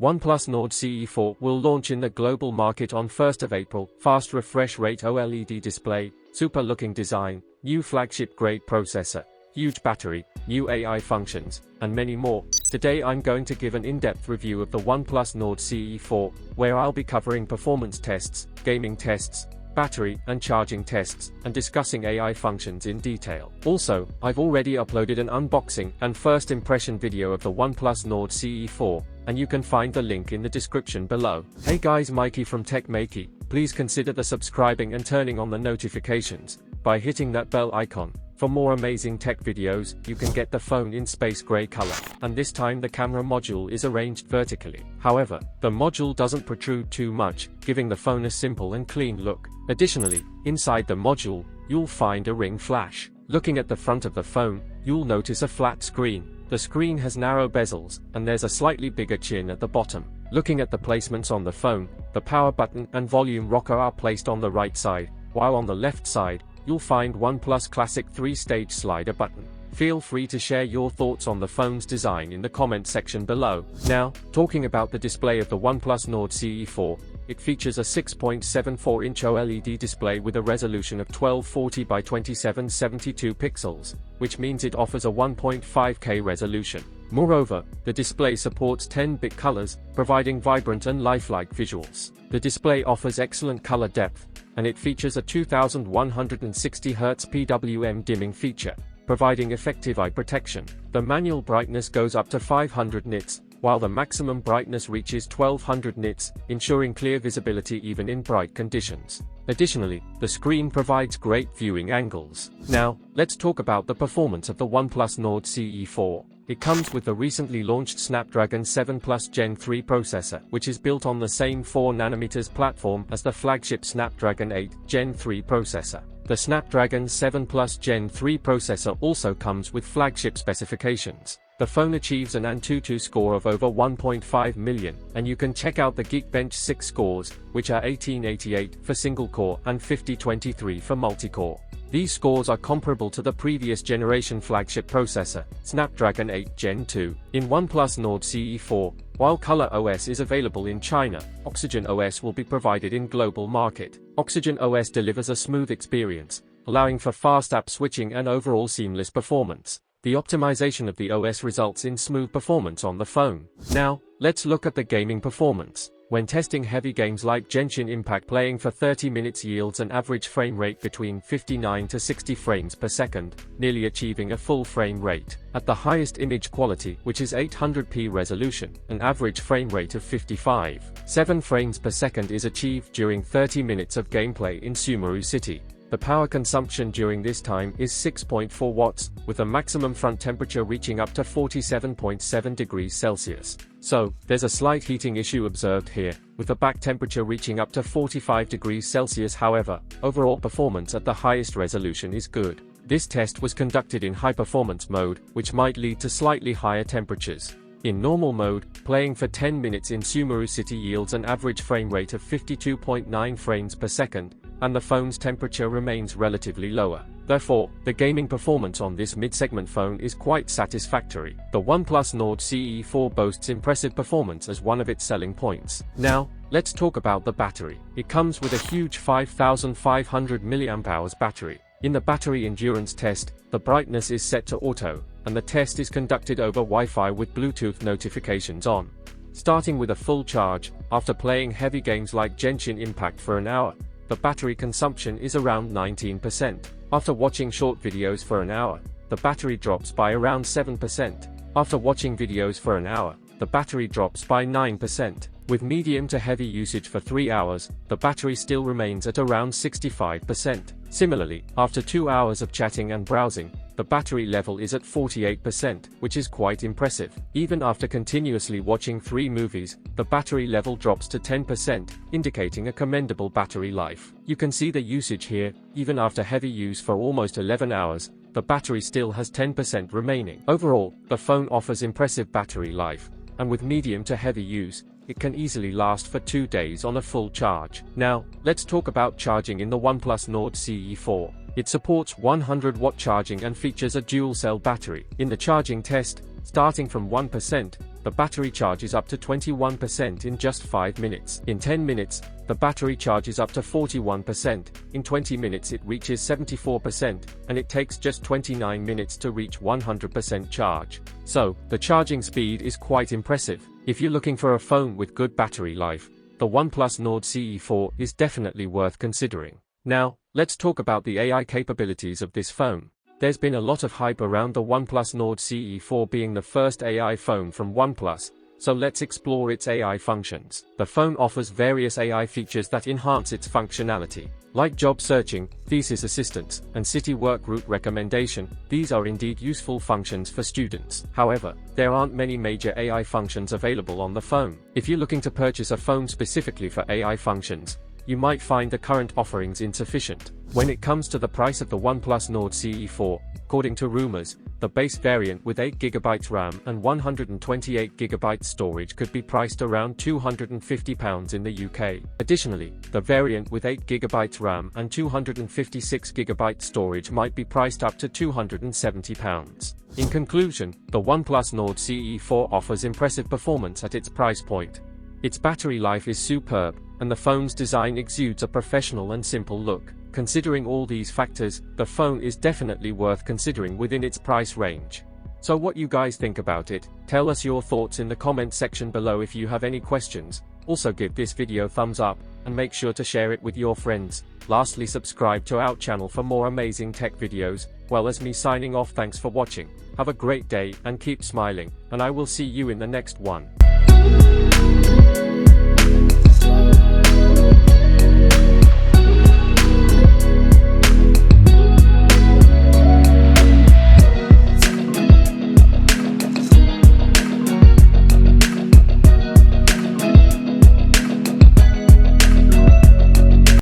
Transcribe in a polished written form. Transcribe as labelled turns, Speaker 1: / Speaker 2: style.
Speaker 1: OnePlus Nord CE4 will launch in the global market on 1st of April. Fast refresh rate OLED display, super looking design, new flagship grade processor, huge battery, new AI functions, and many more. Today I'm going to give an in-depth review of the OnePlus Nord CE4, where I'll be covering performance tests, gaming tests, battery and charging tests, and discussing AI functions in detail. Also, I've already uploaded an unboxing and first impression video of the OnePlus Nord CE4, and you can find the link in the description below. Hey guys, Maiky from techmaiky. Please consider the subscribing and turning on the notifications by hitting that bell icon. For more amazing tech videos, you can get the phone in space gray color, and this time the camera module is arranged vertically. However, the module doesn't protrude too much, giving the phone a simple and clean look. Additionally, inside the module, you'll find a ring flash. Looking at the front of the phone, you'll notice a flat screen. The screen has narrow bezels, and there's a slightly bigger chin at the bottom. Looking at the placements on the phone, the power button and volume rocker are placed on the right side, while on the left side, you'll find OnePlus Classic 3-stage slider button. Feel free to share your thoughts on the phone's design in the comment section below. Now, talking about the display of the OnePlus Nord CE4, it features a 6.74-inch OLED display with a resolution of 1240 by 2772 pixels, which means it offers a 1.5K resolution. Moreover, the display supports 10-bit colors, providing vibrant and lifelike visuals. The display offers excellent color depth, and it features a 2160 Hz PWM dimming feature, providing effective eye protection. The manual brightness goes up to 500 nits, while the maximum brightness reaches 1200 nits, ensuring clear visibility even in bright conditions. Additionally, the screen provides great viewing angles. Now, let's talk about the performance of the OnePlus Nord CE4. It comes with the recently launched Snapdragon 7 Plus Gen 3 processor, which is built on the same 4nm platform as the flagship Snapdragon 8 Gen 3 processor. The Snapdragon 7 Plus Gen 3 processor also comes with flagship specifications. The phone achieves an AnTuTu score of over 1.5 million, and you can check out the Geekbench 6 scores, which are 1888 for single-core and 5023 for multi-core. These scores are comparable to the previous generation flagship processor, Snapdragon 8 Gen 2. In OnePlus Nord CE4, while Color OS is available in China, Oxygen OS will be provided in global market. Oxygen OS delivers a smooth experience, allowing for fast app switching and overall seamless performance. The optimization of the OS results in smooth performance on the phone. Now, let's look at the gaming performance. When testing heavy games like Genshin Impact, playing for 30 minutes yields an average frame rate between 59 to 60 frames per second, nearly achieving a full frame rate. At the highest image quality, which is 800p resolution, an average frame rate of 55.7 frames per second is achieved during 30 minutes of gameplay in Sumeru City. The power consumption during this time is 6.4 watts, with a maximum front temperature reaching up to 47.7 degrees Celsius. So, there's a slight heating issue observed here, with the back temperature reaching up to 45 degrees Celsius. However, overall performance at the highest resolution is good. This test was conducted in high-performance mode, which might lead to slightly higher temperatures. In normal mode, playing for 10 minutes in Sumeru City yields an average frame rate of 52.9 frames per second, and the phone's temperature remains relatively lower. Therefore, the gaming performance on this mid-segment phone is quite satisfactory. The OnePlus Nord CE4 boasts impressive performance as one of its selling points. Now, let's talk about the battery. It comes with a huge 5500 mAh battery. In the battery endurance test, the brightness is set to auto, and the test is conducted over Wi-Fi with Bluetooth notifications on. Starting with a full charge, after playing heavy games like Genshin Impact for an hour, the battery consumption is around 19%. After watching short videos for an hour, the battery drops by around 7%. After watching videos for an hour, the battery drops by 9%. With medium to heavy usage for 3 hours, the battery still remains at around 65%. Similarly, after 2 hours of chatting and browsing, the battery level is at 48%, which is quite impressive. Even after continuously watching 3 movies, the battery level drops to 10%, indicating a commendable battery life. You can see the usage here. Even after heavy use for almost 11 hours, the battery still has 10% remaining. Overall, the phone offers impressive battery life, and with medium to heavy use, it can easily last for 2 days on a full charge. Now, let's talk about charging in the OnePlus Nord CE4. It supports 100-watt charging and features a dual-cell battery. In the charging test, starting from 1%, the battery charges up to 21% in just 5 minutes. In 10 minutes, the battery charges up to 41%, in 20 minutes it reaches 74%, and it takes just 29 minutes to reach 100% charge. So, the charging speed is quite impressive. If you're looking for a phone with good battery life, the OnePlus Nord CE4 is definitely worth considering. Now, let's talk about the AI capabilities of this phone. There's been a lot of hype around the OnePlus Nord CE4 being the first AI phone from OnePlus, so let's explore its AI functions. The phone offers various AI features that enhance its functionality, like job searching, thesis assistance, and city work route recommendation. These are indeed useful functions for students. However, there aren't many major AI functions available on the phone. If you're looking to purchase a phone specifically for AI functions, you might find the current offerings insufficient. When it comes to the price of the OnePlus Nord CE4, according to rumors, the base variant with 8GB RAM and 128GB storage could be priced around £250 in the UK. Additionally, the variant with 8GB RAM and 256GB storage might be priced up to £270. In conclusion, the OnePlus Nord CE4 offers impressive performance at its price point. Its battery life is superb, and the phone's design exudes a professional and simple look. Considering all these factors, the phone is definitely worth considering within its price range. So what you guys think about it? Tell us your thoughts in the comment section below. If you have any questions, also give this video a thumbs up, and make sure to share it with your friends. Lastly, subscribe to our channel for more amazing tech videos. Well, as me signing off, thanks for watching. Have a great day, and keep smiling, and I will see you in the next one.